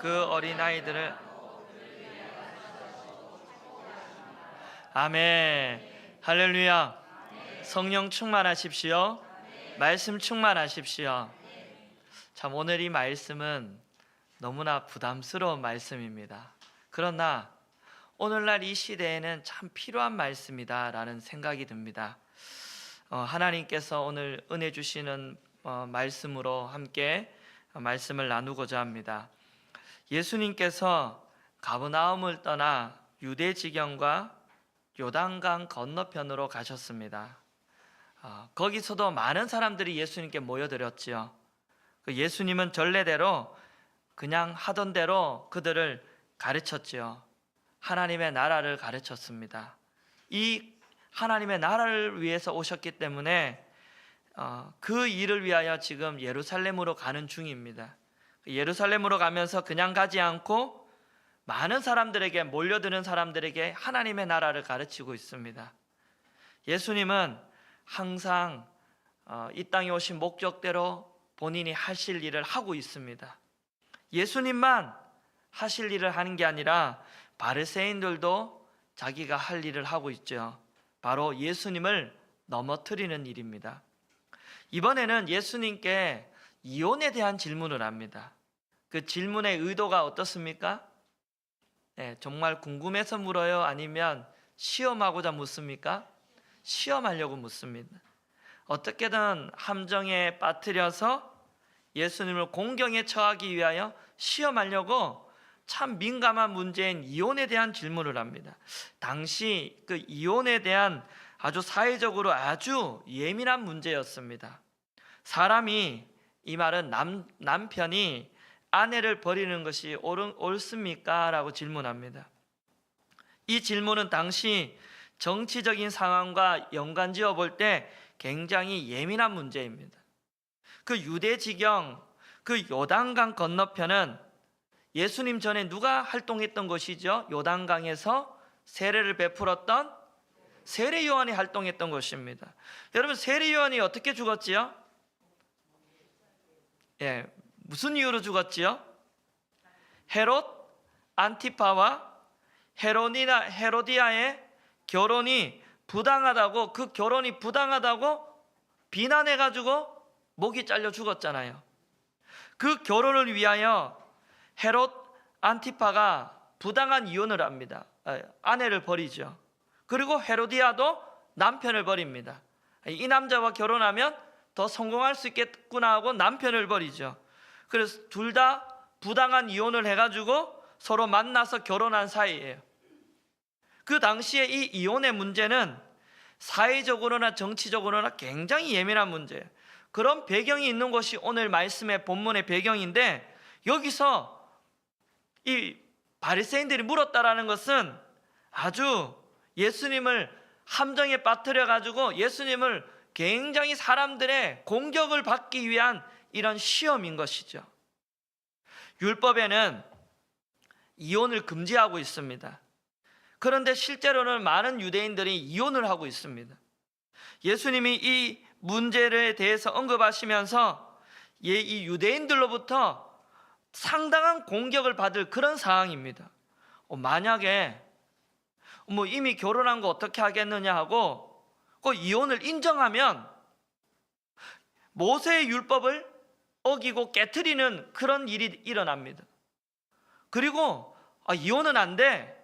그 어린아이들을 아멘. 할렐루야. 성령 충만하십시오. 말씀 충만하십시오. 참, 오늘 이 말씀은 너무나 부담스러운 말씀입니다. 그러나 오늘날 이 시대에는 참 필요한 말씀이다 라는 생각이 듭니다. 하나님께서 오늘 은혜 주시는 말씀으로 함께 말씀을 나누고자 합니다. 예수님께서 가버나움을 떠나 유대 지경과 요단강 건너편으로 가셨습니다. 거기서도 많은 사람들이 예수님께 모여들었지요. 예수님은 전례대로 그냥 하던 대로 그들을 가르쳤지요. 하나님의 나라를 가르쳤습니다. 이 하나님의 나라를 위해서 오셨기 때문에 그 일을 위하여 지금 예루살렘으로 가는 중입니다. 예루살렘으로 가면서 그냥 가지 않고 많은 사람들에게, 몰려드는 사람들에게 하나님의 나라를 가르치고 있습니다. 예수님은 항상 이 땅에 오신 목적대로 본인이 하실 일을 하고 있습니다. 예수님만 하실 일을 하는 게 아니라 바리새인들도 자기가 할 일을 하고 있죠. 바로 예수님을 넘어뜨리는 일입니다. 이번에는 예수님께 이혼에 대한 질문을 합니다. 그 질문의 의도가 어떻습니까? 정말 궁금해서 물어요? 아니면 시험하고자 묻습니까? 시험하려고 묻습니다. 어떻게든 함정에 빠뜨려서 예수님을 공경에 처하기 위하여 시험하려고 참 민감한 문제인 이혼에 대한 질문을 합니다. 당시 그 이혼에 대한 아주 사회적으로 아주 예민한 문제였습니다. 사람이, 이 말은 남편이 아내를 버리는 것이 옳습니까? 라고 질문합니다. 이 질문은 당시 정치적인 상황과 연관지어 볼 때 굉장히 예민한 문제입니다. 그 유대 지경, 그 요단강 건너편은 예수님 전에 누가 활동했던 곳이죠? 요단강에서 세례를 베풀었던 세례 요한이 활동했던 곳입니다. 여러분, 세례 요한이 어떻게 죽었지요? 무슨 이유로 죽었지요? 헤롯 안티파와 헤로디아의 결혼이 부당하다고, 그 결혼이 부당하다고 비난해가지고 목이 잘려 죽었잖아요. 그 결혼을 위하여 헤롯 안티파가 부당한 이혼을 합니다. 아내를 버리죠. 그리고 헤로디아도 남편을 버립니다. 이 남자와 결혼하면 더 성공할 수 있겠구나 하고 남편을 버리죠. 그래서 둘 다 부당한 이혼을 해가지고 서로 만나서 결혼한 사이예요. 그 당시에 이 이혼의 문제는 사회적으로나 정치적으로나 굉장히 예민한 문제예요. 그런 배경이 있는 것이 오늘 말씀의 본문의 배경인데, 여기서 이 바리새인들이 물었다라는 것은 아주 예수님을 함정에 빠뜨려 가지고 예수님을 굉장히 사람들의 공격을 받기 위한 이런 시험인 것이죠. 율법에는 이혼을 금지하고 있습니다. 그런데 실제로는 많은 유대인들이 이혼을 하고 있습니다. 예수님이 이 문제에 대해서 언급하시면서 이 유대인들로부터 상당한 공격을 받을 그런 상황입니다. 만약에 이미 결혼한 거 어떻게 하겠느냐 하고 그 이혼을 인정하면 모세의 율법을 어기고 깨트리는 그런 일이 일어납니다. 그리고 이혼은 안 돼,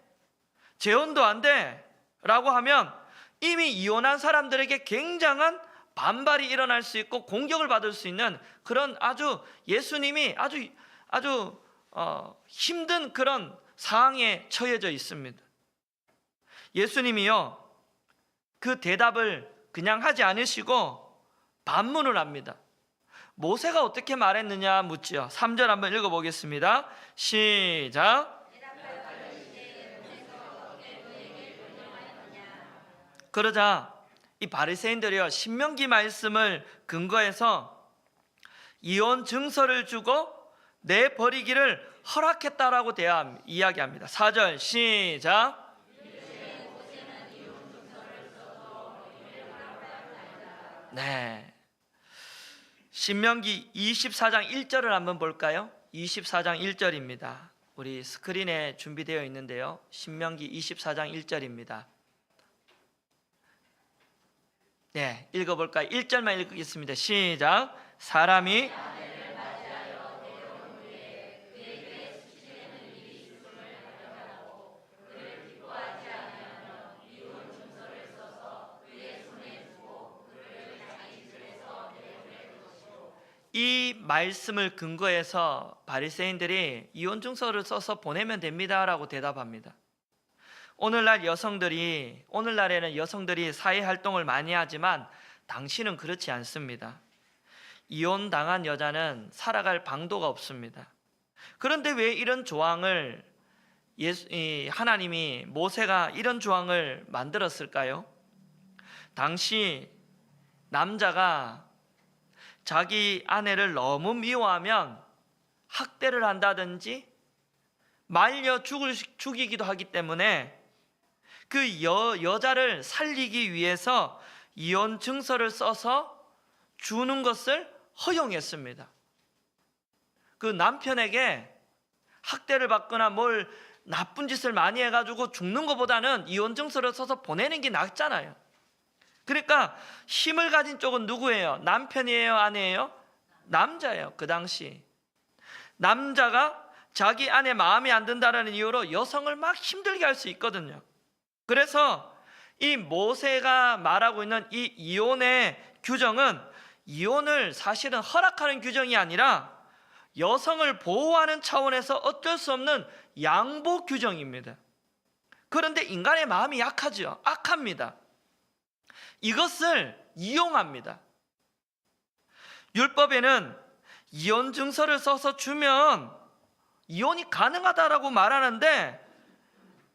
재혼도 안 돼 라고 하면 이미 이혼한 사람들에게 굉장한 반발이 일어날 수 있고 공격을 받을 수 있는 그런 아주 예수님이 아주 힘든 그런 상황에 처해져 있습니다. 예수님이요, 그 대답을 그냥 하지 않으시고 반문을 합니다. 모세가 어떻게 말했느냐 묻지요. 3절 한번 읽어보겠습니다. 시작. 그러자 이 바리새인들이요, 신명기 말씀을 근거해서 이혼 증서를 주고 내버리기를 허락했다라고 이야기합니다. 4절 시작. 네, 신명기 24장 1절을 한번 볼까요? 24장 1절입니다. 우리 스크린에 준비되어 있는데요. 신명기 24장 1절입니다. 네, 읽어볼까요? 1절만 읽겠습니다. 시작. 사람이 이 말씀을 근거해서 바리새인들이 이혼 증서를 써서 보내면 됩니다라고 대답합니다. 오늘날에는 여성들이 사회 활동을 많이 하지만 당시는 그렇지 않습니다. 이혼 당한 여자는 살아갈 방도가 없습니다. 그런데 왜 이런 조항을 하나님이 모세가 이런 조항을 만들었을까요? 당시 남자가 자기 아내를 너무 미워하면 학대를 한다든지 말려 죽이기도 하기 때문에 그 여자를 살리기 위해서 이혼 증서를 써서 주는 것을 허용했습니다. 그 남편에게 학대를 받거나 뭘 나쁜 짓을 많이 해가지고 죽는 것보다는 이혼 증서를 써서 보내는 게 낫잖아요. 그러니까 힘을 가진 쪽은 누구예요? 남편이에요? 아내예요? 남자예요. 그 당시 남자가 자기 아내 마음에 안 든다는 이유로 여성을 막 힘들게 할 수 있거든요. 그래서 이 모세가 말하고 있는 이 이혼의 규정은 이혼을 사실은 허락하는 규정이 아니라 여성을 보호하는 차원에서 어쩔 수 없는 양보 규정입니다. 그런데 인간의 마음이 약하죠. 악합니다. 이것을 이용합니다. 율법에는 이혼 증서를 써서 주면 이혼이 가능하다라고 말하는데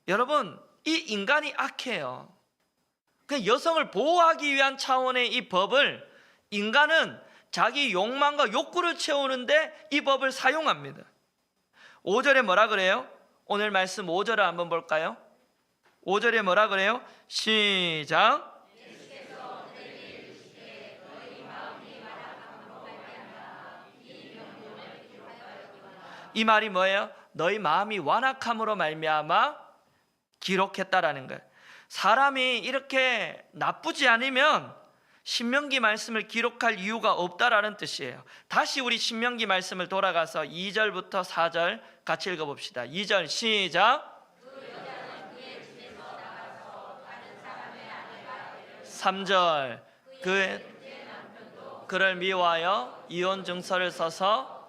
여러분, 이 인간이 악해요. 그 여성을 보호하기 위한 차원의 이 법을 인간은 자기 욕망과 욕구를 채우는데 이 법을 사용합니다. 5절에 뭐라 그래요? 오늘 말씀 5절을 한번 볼까요? 5절에 뭐라 그래요? 시작. 이 말이 뭐예요? 너희 마음이 완악함으로 말미암아 기록했다라는 거예요. 사람이 이렇게 나쁘지 않으면 신명기 말씀을 기록할 이유가 없다라는 뜻이에요. 다시 우리 신명기 말씀을 돌아가서 2절부터 4절 같이 읽어봅시다. 2절 시작. 3절 그를 미워하여 이혼 증서를 써서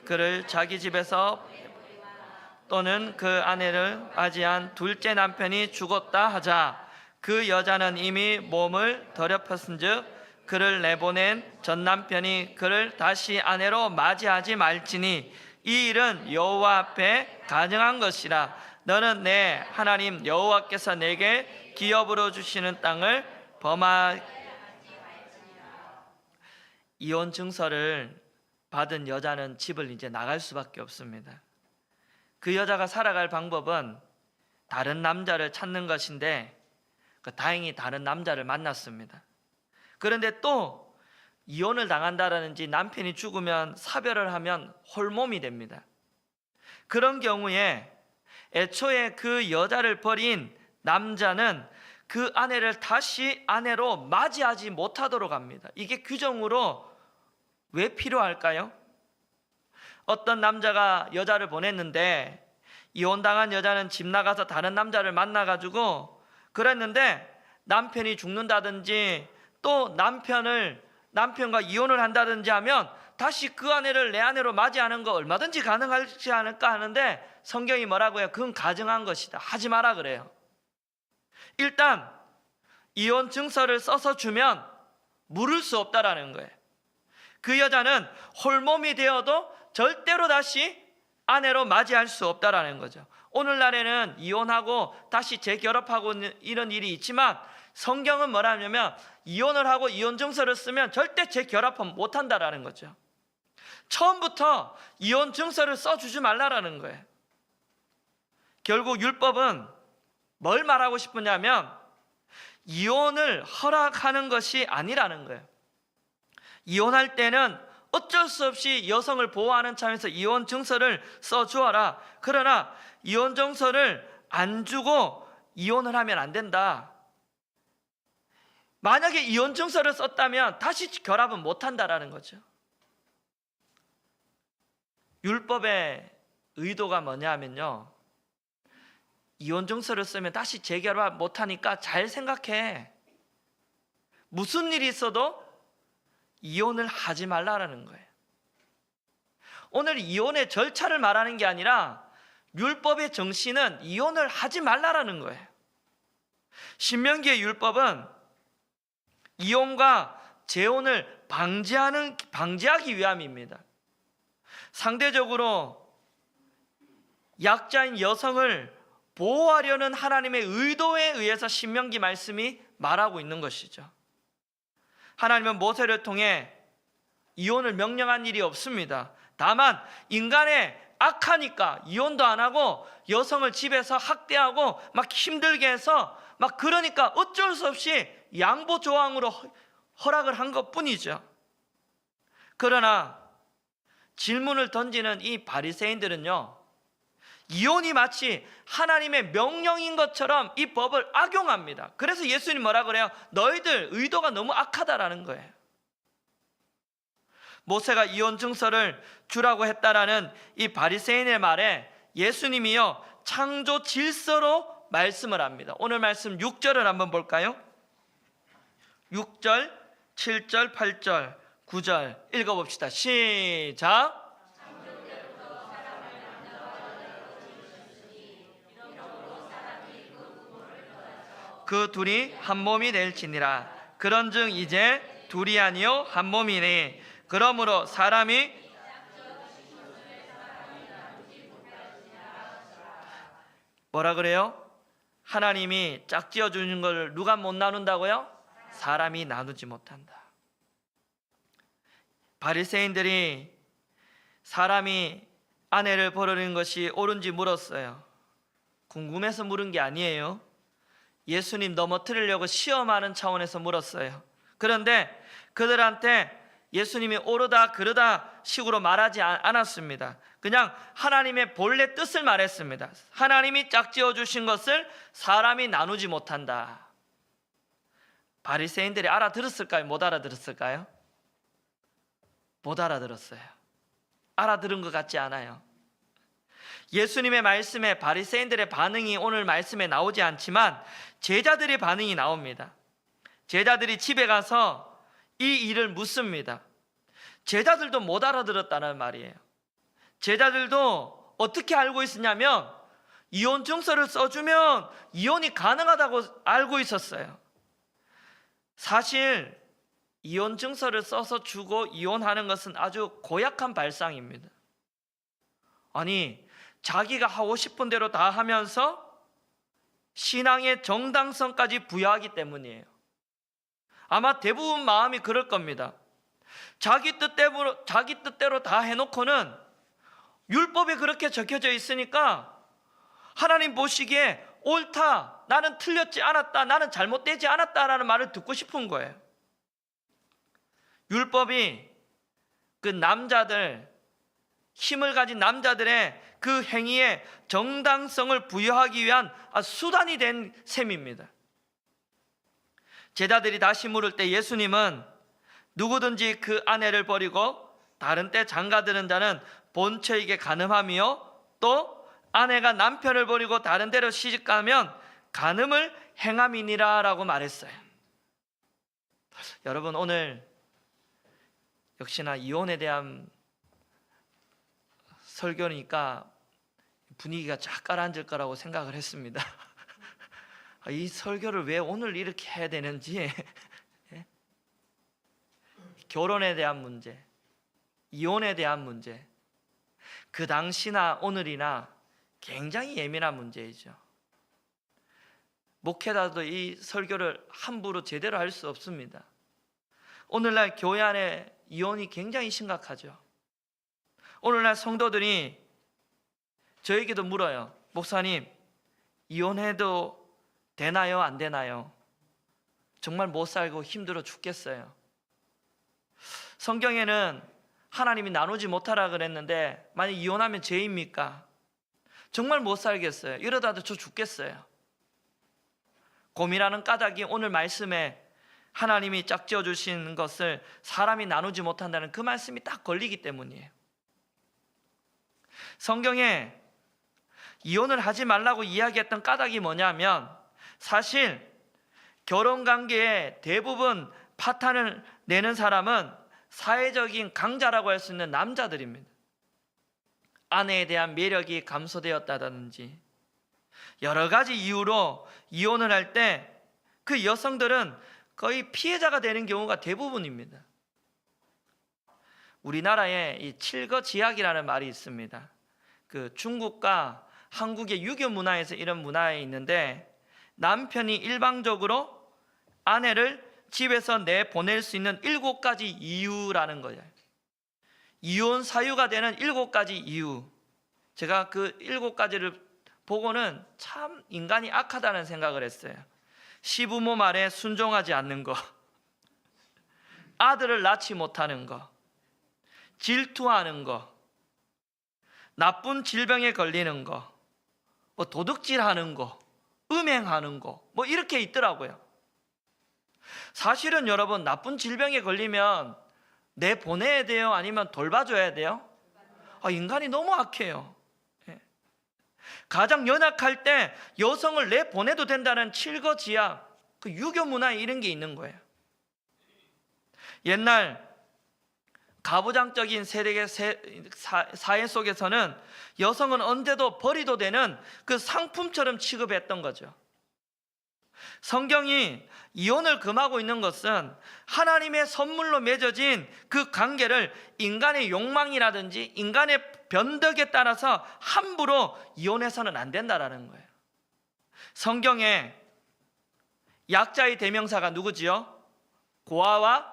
그를 자기 집에서 또는 그 아내를 맞이한 둘째 남편이 죽었다 하자 그 여자는 이미 몸을 더럽혔은즉 그를 내보낸 전 남편이 그를 다시 아내로 맞이하지 말지니 이 일은 여호와 앞에 가증한 것이라. 너는 내 하나님 여호와께서 내게 기업으로 주시는 땅을 이혼 증서를 받은 여자는 집을 이제 나갈 수밖에 없습니다. 그 여자가 살아갈 방법은 다른 남자를 찾는 것인데 다행히 다른 남자를 만났습니다. 그런데 또 이혼을 당한다든지 남편이 죽으면 사별을 하면 홀몸이 됩니다. 그런 경우에 애초에 그 여자를 버린 남자는 그 아내를 다시 아내로 맞이하지 못하도록 합니다. 이게 규정으로 왜 필요할까요? 어떤 남자가 여자를 보냈는데 이혼당한 여자는 집 나가서 다른 남자를 만나가지고 그랬는데 남편이 죽는다든지 또 남편과 이혼을 한다든지 하면 다시 그 아내를 내 아내로 맞이하는 거 얼마든지 가능하지 않을까 하는데 성경이 뭐라고 해요? 그건 가증한 것이다. 하지 마라 그래요. 일단 이혼 증서를 써서 주면 물을 수 없다라는 거예요. 그 여자는 홀몸이 되어도 절대로 다시 아내로 맞이할 수 없다라는 거죠. 오늘날에는 이혼하고 다시 재결합하고 이런 일이 있지만 성경은 뭐라냐면 이혼을 하고 이혼 증서를 쓰면 절대 재결합은 못한다라는 거죠. 처음부터 이혼 증서를 써주지 말라라는 거예요. 결국 율법은 뭘 말하고 싶으냐면 이혼을 허락하는 것이 아니라는 거예요. 이혼할 때는 어쩔 수 없이 여성을 보호하는 차원에서 이혼 증서를 써주어라. 그러나 이혼 증서를 안 주고 이혼을 하면 안 된다. 만약에 이혼 증서를 썼다면 다시 결합은 못한다라는 거죠. 율법의 의도가 뭐냐 하면요, 이혼 증서를 쓰면 다시 재결합 못하니까 잘 생각해. 무슨 일이 있어도 이혼을 하지 말라라는 거예요. 오늘 이혼의 절차를 말하는 게 아니라 율법의 정신은 이혼을 하지 말라라는 거예요. 신명기의 율법은 이혼과 재혼을 방지하기 위함입니다. 상대적으로 약자인 여성을 보호하려는 하나님의 의도에 의해서 신명기 말씀이 말하고 있는 것이죠. 하나님은 모세를 통해 이혼을 명령한 일이 없습니다. 다만 인간의 악하니까 이혼도 안 하고 여성을 집에서 학대하고 막 힘들게 해서 막 그러니까 어쩔 수 없이 양보 조항으로 허락을 한 것뿐이죠. 그러나 질문을 던지는 이 바리새인들은요, 이혼이 마치 하나님의 명령인 것처럼 이 법을 악용합니다. 그래서 예수님 뭐라 그래요? 너희들 의도가 너무 악하다라는 거예요. 모세가 이혼 증서를 주라고 했다라는 이 바리새인의 말에 예수님이요, 창조 질서로 말씀을 합니다. 오늘 말씀 6절을 한번 볼까요? 6절, 7절, 8절, 9절 읽어봅시다. 시작. 그 둘이 한 몸이 될지니라. 그런즉 이제 둘이 아니요 한 몸이니. 그러므로 사람이 뭐라 그래요? 하나님이 짝지어 주는 걸 누가 못 나눈다고요? 사람이 나누지 못한다. 바리새인들이 사람이 아내를 버리는 것이 옳은지 물었어요. 궁금해서 물은 게 아니에요. 예수님 넘어뜨리려고 시험하는 차원에서 물었어요. 그런데 그들한테 예수님이 옳으다 그르다 식으로 말하지 않았습니다. 그냥 하나님의 본래 뜻을 말했습니다. 하나님이 짝지어 주신 것을 사람이 나누지 못한다. 바리새인들이 알아들었을까요? 못 알아들었을까요? 못 알아들었어요. 알아들은 것 같지 않아요. 예수님의 말씀에 바리새인들의 반응이 오늘 말씀에 나오지 않지만 제자들의 반응이 나옵니다. 제자들이 집에 가서 이 일을 묻습니다. 제자들도 못 알아들었다는 말이에요. 제자들도 어떻게 알고 있었냐면 이혼 증서를 써주면 이혼이 가능하다고 알고 있었어요. 사실 이혼 증서를 써서 주고 이혼하는 것은 아주 고약한 발상입니다. 아니, 자기가 하고 싶은 대로 다 하면서 신앙의 정당성까지 부여하기 때문이에요. 아마 대부분 마음이 그럴 겁니다. 자기 뜻대로 다 해놓고는 율법에 그렇게 적혀져 있으니까 하나님 보시기에 옳다, 나는 틀렸지 않았다, 나는 잘못되지 않았다라는 말을 듣고 싶은 거예요. 율법이 그 남자들, 힘을 가진 남자들의 그 행위에 정당성을 부여하기 위한 수단이 된 셈입니다. 제자들이 다시 물을 때 예수님은 누구든지 그 아내를 버리고 다른 때 장가드는 자는 본처에게 간음하며 또 아내가 남편을 버리고 다른 데로 시집가면 간음을 행함이니라 라고 말했어요. 여러분, 오늘 역시나 이혼에 대한 설교니까 분위기가 쫙 가라앉을 거라고 생각을 했습니다. 이 설교를 왜 오늘 이렇게 해야 되는지. 결혼에 대한 문제, 이혼에 대한 문제, 그 당시나 오늘이나 굉장히 예민한 문제이죠. 목회자도 이 설교를 함부로 제대로 할 수 없습니다. 오늘날 교회 안에 이혼이 굉장히 심각하죠. 오늘날 성도들이 저에게도 물어요. 목사님, 이혼해도 되나요? 안 되나요? 정말 못 살고 힘들어 죽겠어요. 성경에는 하나님이 나누지 못하라 그랬는데 만약 이혼하면 죄입니까? 정말 못 살겠어요. 이러다도 저 죽겠어요. 고민하는 까닭이 오늘 말씀에 하나님이 짝지어 주신 것을 사람이 나누지 못한다는 그 말씀이 딱 걸리기 때문이에요. 성경에 이혼을 하지 말라고 이야기했던 까닭이 뭐냐면 사실 결혼관계에 대부분 파탄을 내는 사람은 사회적인 강자라고 할 수 있는 남자들입니다. 아내에 대한 매력이 감소되었다든지 여러 가지 이유로 이혼을 할 때 그 여성들은 거의 피해자가 되는 경우가 대부분입니다. 우리나라에 이 칠거지약이라는 말이 있습니다. 그 중국과 한국의 유교 문화에서 이런 문화에 있는데 남편이 일방적으로 아내를 집에서 내보낼 수 있는 7가지 이유라는 거예요. 이혼 사유가 되는 7가지 이유. 제가 그 7가지를 보고는 참 인간이 악하다는 생각을 했어요. 시부모 말에 순종하지 않는 거, 아들을 낳지 못하는 거, 질투하는 거, 나쁜 질병에 걸리는 거, 뭐 도둑질하는 거, 음행하는 거, 뭐 이렇게 있더라고요. 사실은 여러분 나쁜 질병에 걸리면 내보내야 돼요? 아니면 돌봐줘야 돼요? 인간이 너무 악해요. 가장 연약할 때 여성을 내보내도 된다는 칠거지약, 그 유교 문화에 이런 게 있는 거예요. 옛날 가부장적인 세력의 사회 속에서는 여성은 언제도 버리도 되는 그 상품처럼 취급했던 거죠. 성경이 이혼을 금하고 있는 것은 하나님의 선물로 맺어진 그 관계를 인간의 욕망이라든지 인간의 변덕에 따라서 함부로 이혼해서는 안 된다라는 거예요. 성경에 약자의 대명사가 누구지요? 고아와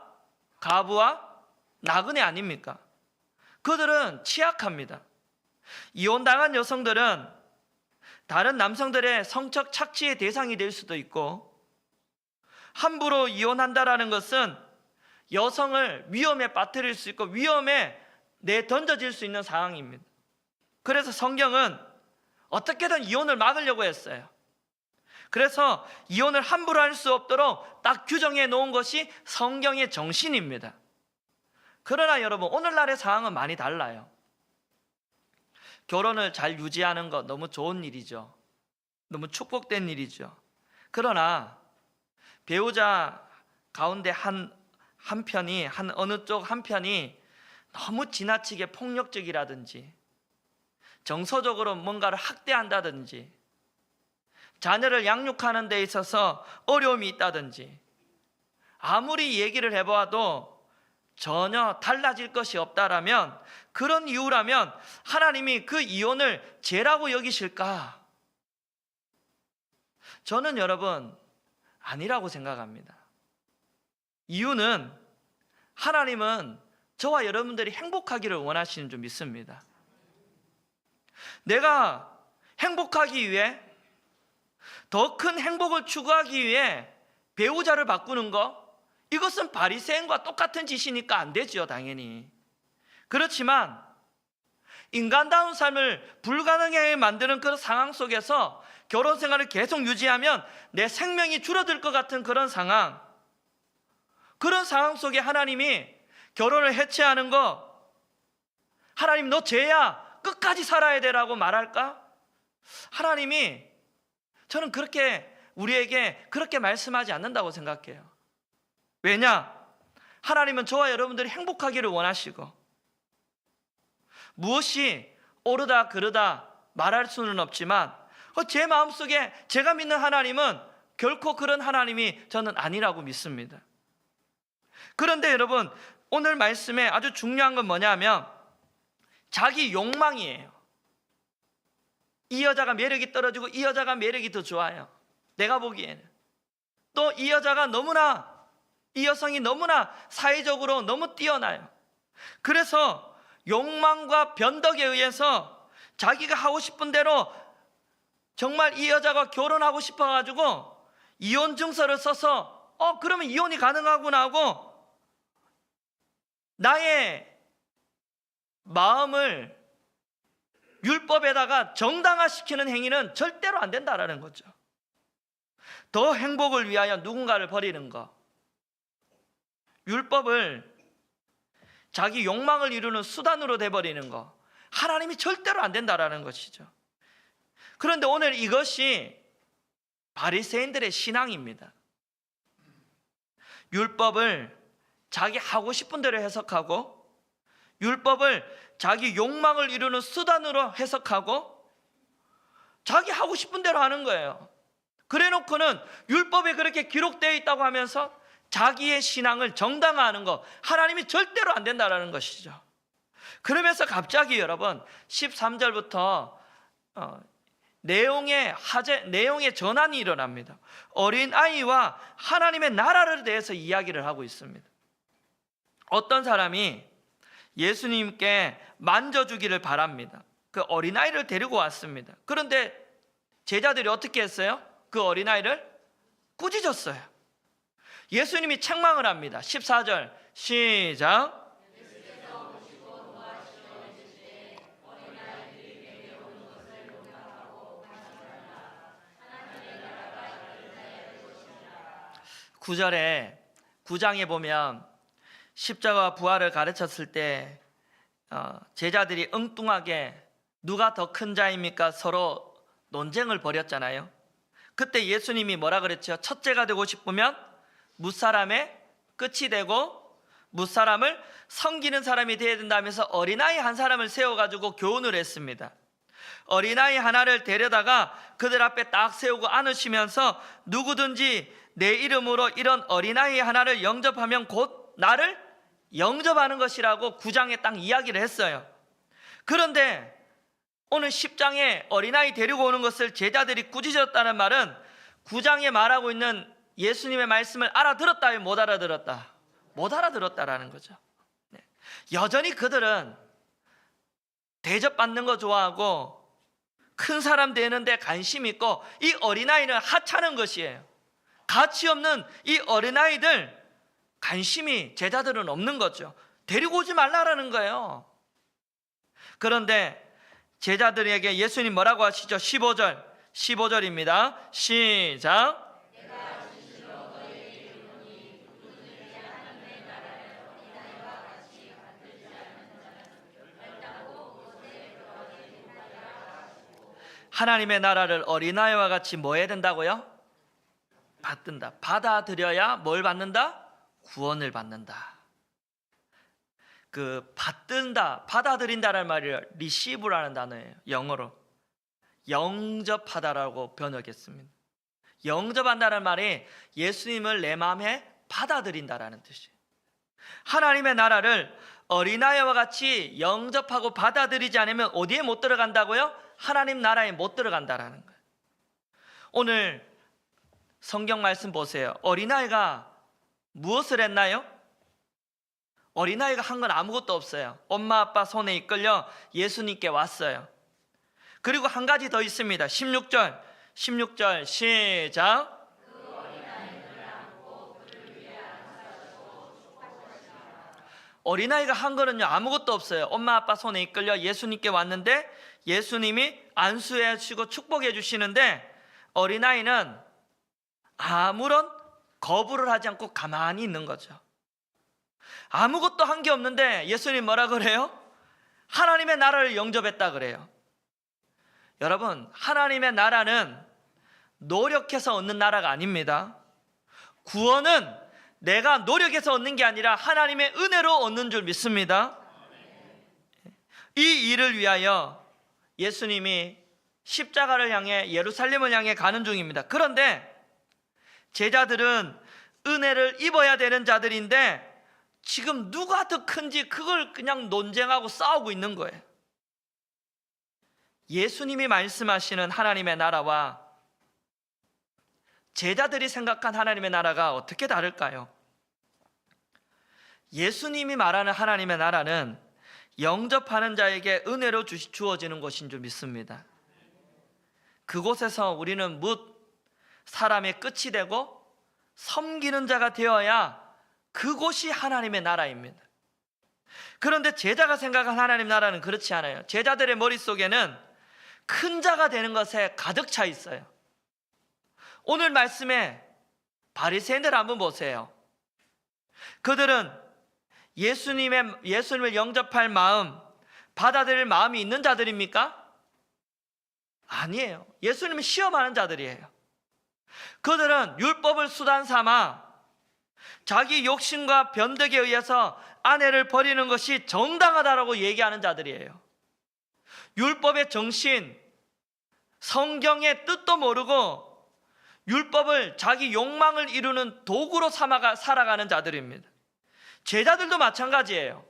가부와 나그네 아닙니까? 그들은 취약합니다. 이혼당한 여성들은 다른 남성들의 성적 착취의 대상이 될 수도 있고, 함부로 이혼한다라는 것은 여성을 위험에 빠뜨릴 수 있고 위험에 내던져질 수 있는 상황입니다. 그래서 성경은 어떻게든 이혼을 막으려고 했어요. 그래서 이혼을 함부로 할 수 없도록 딱 규정해 놓은 것이 성경의 정신입니다. 그러나 여러분 오늘날의 상황은 많이 달라요. 결혼을 잘 유지하는 것 너무 좋은 일이죠. 너무 축복된 일이죠. 그러나 배우자 가운데 어느 쪽 한편이 너무 지나치게 폭력적이라든지 정서적으로 뭔가를 학대한다든지 자녀를 양육하는 데 있어서 어려움이 있다든지 아무리 얘기를 해봐도 전혀 달라질 것이 없다라면, 그런 이유라면 하나님이 그 이혼을 죄라고 여기실까? 저는 여러분 아니라고 생각합니다. 이유는 하나님은 저와 여러분들이 행복하기를 원하시는 줄 믿습니다. 내가 행복하기 위해, 더 큰 행복을 추구하기 위해 배우자를 바꾸는 거, 이것은 바리새인과 똑같은 짓이니까 안 되죠, 당연히. 그렇지만 인간다운 삶을 불가능하게 만드는 그런 상황 속에서 결혼 생활을 계속 유지하면 내 생명이 줄어들 것 같은 그런 상황 속에 하나님이 결혼을 해체하는 거, 하나님 너 죄야, 끝까지 살아야 되라고 말할까? 하나님이, 저는 그렇게 우리에게 그렇게 말씀하지 않는다고 생각해요. 왜냐? 하나님은 저와 여러분들이 행복하기를 원하시고, 무엇이 옳으다 그르다 말할 수는 없지만 제 마음속에 제가 믿는 하나님은 결코 그런 하나님이 저는 아니라고 믿습니다. 그런데 여러분 오늘 말씀에 아주 중요한 건 뭐냐면 자기 욕망이에요. 이 여자가 매력이 떨어지고 이 여자가 매력이 더 좋아요. 내가 보기에는 또 이 여자가 이 여성이 너무나 사회적으로 너무 뛰어나요. 그래서 욕망과 변덕에 의해서 자기가 하고 싶은 대로 정말 이 여자가 결혼하고 싶어가지고 이혼 증서를 써서 그러면 이혼이 가능하구나 하고 나의 마음을 율법에다가 정당화시키는 행위는 절대로 안 된다라는 거죠. 더 행복을 위하여 누군가를 버리는 것, 율법을 자기 욕망을 이루는 수단으로 돼버리는 것, 하나님이 절대로 안 된다라는 것이죠. 그런데 오늘 이것이 바리새인들의 신앙입니다. 율법을 자기 하고 싶은 대로 해석하고, 율법을 자기 욕망을 이루는 수단으로 해석하고, 자기 하고 싶은 대로 하는 거예요. 그래놓고는 율법에 그렇게 기록되어 있다고 하면서 자기의 신앙을 정당화하는 것, 하나님이 절대로 안 된다라는 것이죠. 그러면서 갑자기 여러분 13절부터 내용의 전환이 일어납니다. 어린아이와 하나님의 나라를 대해서 이야기를 하고 있습니다. 어떤 사람이 예수님께 만져주기를 바랍니다. 그 어린아이를 데리고 왔습니다. 그런데 제자들이 어떻게 했어요? 그 어린아이를 꾸짖었어요. 예수님이 책망을 합니다. 14절 시작. 구장에 보면 십자가 부활을 가르쳤을 때 제자들이 엉뚱하게 누가 더 큰 자입니까? 서로 논쟁을 벌였잖아요. 그때 예수님이 뭐라 그랬죠? 첫째가 되고 싶으면 무사람의 끝이 되고 무사람을 섬기는 사람이 되어야 된다면서 어린아이 한 사람을 세워가지고 교훈을 했습니다. 어린아이 하나를 데려다가 그들 앞에 딱 세우고 안으시면서 누구든지 내 이름으로 이런 어린아이 하나를 영접하면 곧 나를 영접하는 것이라고 9장에 딱 이야기를 했어요. 그런데 오늘 10장에 어린아이 데리고 오는 것을 제자들이 꾸짖었다는 말은 9장에 말하고 있는 예수님의 말씀을 알아들었다, 못 알아들었다? 못 알아들었다라는 거죠. 여전히 그들은 대접받는 거 좋아하고 큰 사람 되는데 관심 있고, 이 어린아이는 하찮은 것이에요. 가치 없는 이 어린아이들 관심이 제자들은 없는 거죠. 데리고 오지 말라라는 거예요. 그런데 제자들에게 예수님 뭐라고 하시죠? 15절입니다. 시작. 하나님의 나라를 어린아이와 같이 뭐 해야 된다고요? 받든다. 받아들여야 뭘 받는다? 구원을 받는다. 그 받든다, 받아들인다라는 말이 receive라는 단어예요. 영어로 영접하다라고 번역했습니다. 영접한다는 말이 예수님을 내 마음에 받아들인다라는 뜻이에요. 하나님의 나라를 어린아이와 같이 영접하고 받아들이지 않으면 어디에 못 들어간다고요? 하나님 나라에 못 들어간다라는 거예요. 오늘 성경 말씀 보세요. 어린아이가 무엇을 했나요? 어린아이가 한 건 아무것도 없어요. 엄마 아빠 손에 이끌려 예수님께 왔어요. 그리고 한 가지 더 있습니다. 16절 시작. 어린아이가 한 거는요 아무것도 없어요. 엄마 아빠 손에 이끌려 예수님께 왔는데 예수님이 안수해 주시고 축복해 주시는데 어린아이는 아무런 거부를 하지 않고 가만히 있는 거죠. 아무것도 한 게 없는데 예수님 뭐라 그래요? 하나님의 나라를 영접했다 그래요. 여러분, 하나님의 나라는 노력해서 얻는 나라가 아닙니다. 구원은 내가 노력해서 얻는 게 아니라 하나님의 은혜로 얻는 줄 믿습니다. 이 일을 위하여 예수님이 십자가를 향해 예루살렘을 향해 가는 중입니다. 그런데 제자들은 은혜를 입어야 되는 자들인데 지금 누가 더 큰지 그걸 그냥 논쟁하고 싸우고 있는 거예요. 예수님이 말씀하시는 하나님의 나라와 제자들이 생각한 하나님의 나라가 어떻게 다를까요? 예수님이 말하는 하나님의 나라는 영접하는 자에게 은혜로 주어지는 것인 줄 믿습니다. 그곳에서 우리는 뭇 사람의 끝이 되고 섬기는 자가 되어야 그곳이 하나님의 나라입니다. 그런데 제자가 생각한 하나님 나라는 그렇지 않아요. 제자들의 머릿속에는 큰 자가 되는 것에 가득 차 있어요. 오늘 말씀에 바리새인들 한번 보세요. 그들은 예수님을 영접할 마음, 받아들일 마음이 있는 자들입니까? 아니에요. 예수님을 시험하는 자들이에요. 그들은 율법을 수단 삼아 자기 욕심과 변덕에 의해서 아내를 버리는 것이 정당하다라고 얘기하는 자들이에요. 율법의 정신, 성경의 뜻도 모르고 율법을 자기 욕망을 이루는 도구로 삼아 살아가는 자들입니다. 제자들도 마찬가지예요.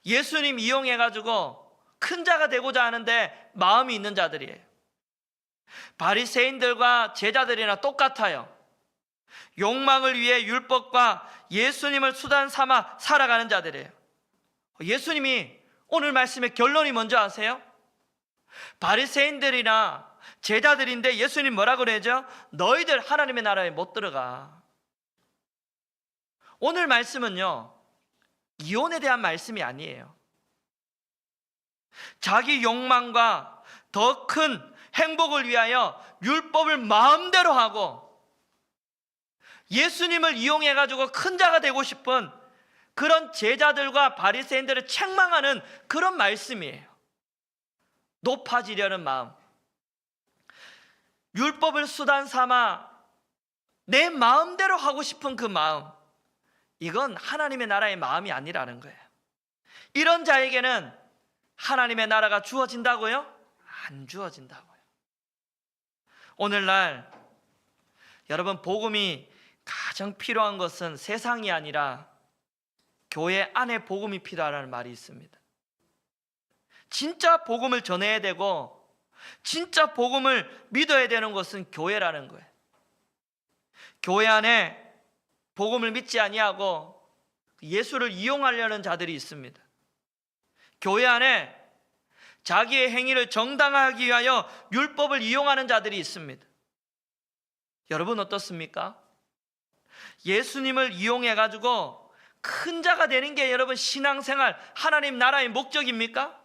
예수님 이용해가지고 큰 자가 되고자 하는데 마음이 있는 자들이에요. 바리새인들과 제자들이나 똑같아요. 욕망을 위해 율법과 예수님을 수단 삼아 살아가는 자들이에요. 예수님이 오늘 말씀의 결론이 뭔지 아세요? 바리새인들이나 제자들인데 예수님 뭐라 그러죠? 너희들 하나님의 나라에 못 들어가. 오늘 말씀은요, 이혼에 대한 말씀이 아니에요. 자기 욕망과 더 큰 행복을 위하여 율법을 마음대로 하고 예수님을 이용해가지고 큰 자가 되고 싶은 그런 제자들과 바리새인들을 책망하는 그런 말씀이에요. 높아지려는 마음, 율법을 수단 삼아 내 마음대로 하고 싶은 그 마음, 이건 하나님의 나라의 마음이 아니라는 거예요. 이런 자에게는 하나님의 나라가 주어진다고요? 안 주어진다고요. 오늘날 여러분, 복음이 가장 필요한 것은 세상이 아니라 교회 안에 복음이 필요하다는 말이 있습니다. 진짜 복음을 전해야 되고 진짜 복음을 믿어야 되는 것은 교회라는 거예요. 교회 안에 복음을 믿지 아니하고 예수를 이용하려는 자들이 있습니다. 교회 안에 자기의 행위를 정당화하기 위하여 율법을 이용하는 자들이 있습니다. 여러분 어떻습니까? 예수님을 이용해가지고 큰 자가 되는 게 여러분 신앙생활, 하나님 나라의 목적입니까?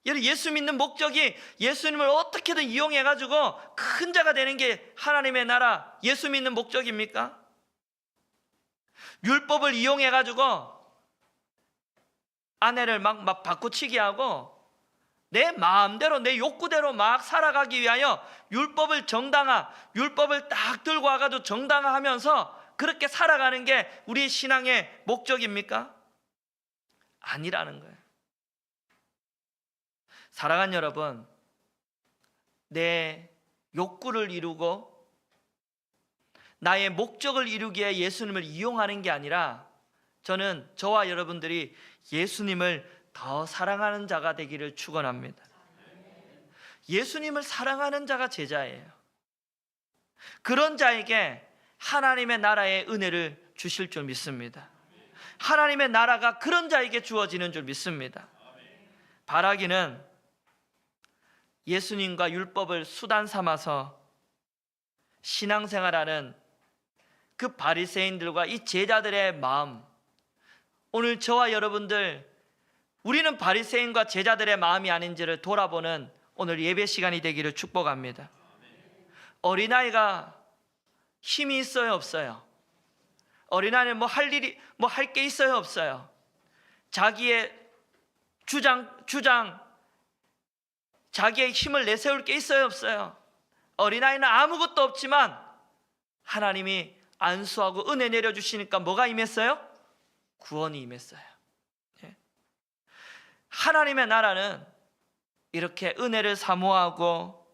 예수 믿는 목적이 예수님을 어떻게든 이용해가지고 큰 자가 되는 게 하나님의 나라, 예수 믿는 목적입니까? 율법을 이용해가지고 아내를 막 바꾸치기 하고 내 마음대로 내 욕구대로 막 살아가기 위하여 율법을 율법을 딱 들고 와가지고 정당화하면서 그렇게 살아가는 게 우리 신앙의 목적입니까? 아니라는 거예요. 사랑하는 여러분, 내 욕구를 이루고 나의 목적을 이루기에 예수님을 이용하는 게 아니라 저는 저와 여러분들이 예수님을 더 사랑하는 자가 되기를 축원합니다. 예수님을 사랑하는 자가 제자예요. 그런 자에게 하나님의 나라의 은혜를 주실 줄 믿습니다. 하나님의 나라가 그런 자에게 주어지는 줄 믿습니다. 바라기는 예수님과 율법을 수단 삼아서 신앙생활하는 그 바리새인들과 이 제자들의 마음, 오늘 저와 여러분들, 우리는 바리새인과 제자들의 마음이 아닌지를 돌아보는 오늘 예배 시간이 되기를 축복합니다. 어린아이가 힘이 있어요, 없어요? 어린아이는 할 게 있어요, 없어요? 자기의 주장, 자기의 힘을 내세울 게 있어요, 없어요? 어린아이는 아무것도 없지만 하나님이 안수하고 은혜 내려주시니까 뭐가 임했어요? 구원이 임했어요. 하나님의 나라는 이렇게 은혜를 사모하고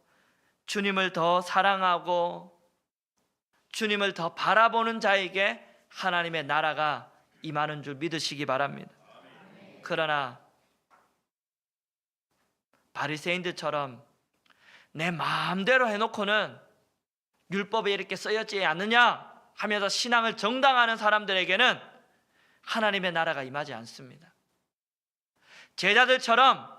주님을 더 사랑하고 주님을 더 바라보는 자에게 하나님의 나라가 임하는 줄 믿으시기 바랍니다. 그러나 바리새인들처럼 내 마음대로 해놓고는 율법에 이렇게 쓰여지지 않느냐 하면서 신앙을 정당화하는 사람들에게는 하나님의 나라가 임하지 않습니다. 제자들처럼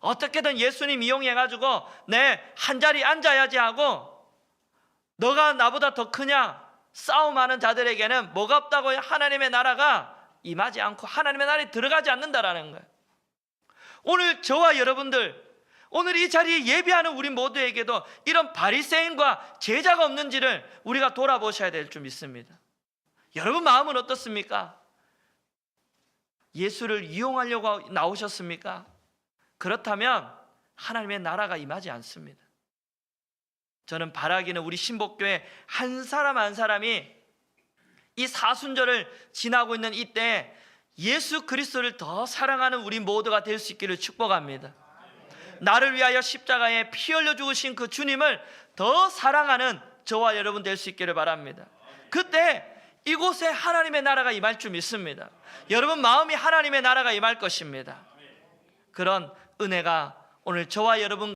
어떻게든 예수님 이용해가지고 내 한 자리 앉아야지 하고 너가 나보다 더 크냐 싸움하는 자들에게는 뭐가 없다고요? 하나님의 나라가 임하지 않고 하나님의 나라에 들어가지 않는다라는 거예요. 오늘 저와 여러분들, 오늘 이 자리에 예배하는 우리 모두에게도 이런 바리새인과 제자가 없는지를 우리가 돌아보셔야 될 줄 믿습니다. 여러분 마음은 어떻습니까? 예수를 이용하려고 나오셨습니까? 그렇다면 하나님의 나라가 임하지 않습니다. 저는 바라기는 우리 신복교회 한 사람 한 사람이 이 사순절을 지나고 있는 이때 예수 그리스도를 더 사랑하는 우리 모두가 될 수 있기를 축복합니다. 나를 위하여 십자가에 피 흘려 죽으신 그 주님을 더 사랑하는 저와 여러분 될 수 있기를 바랍니다. 그때 이곳에 하나님의 나라가 임할 줄 믿습니다. 여러분 마음이 하나님의 나라가 임할 것입니다. 그런 은혜가 오늘 저와 여러분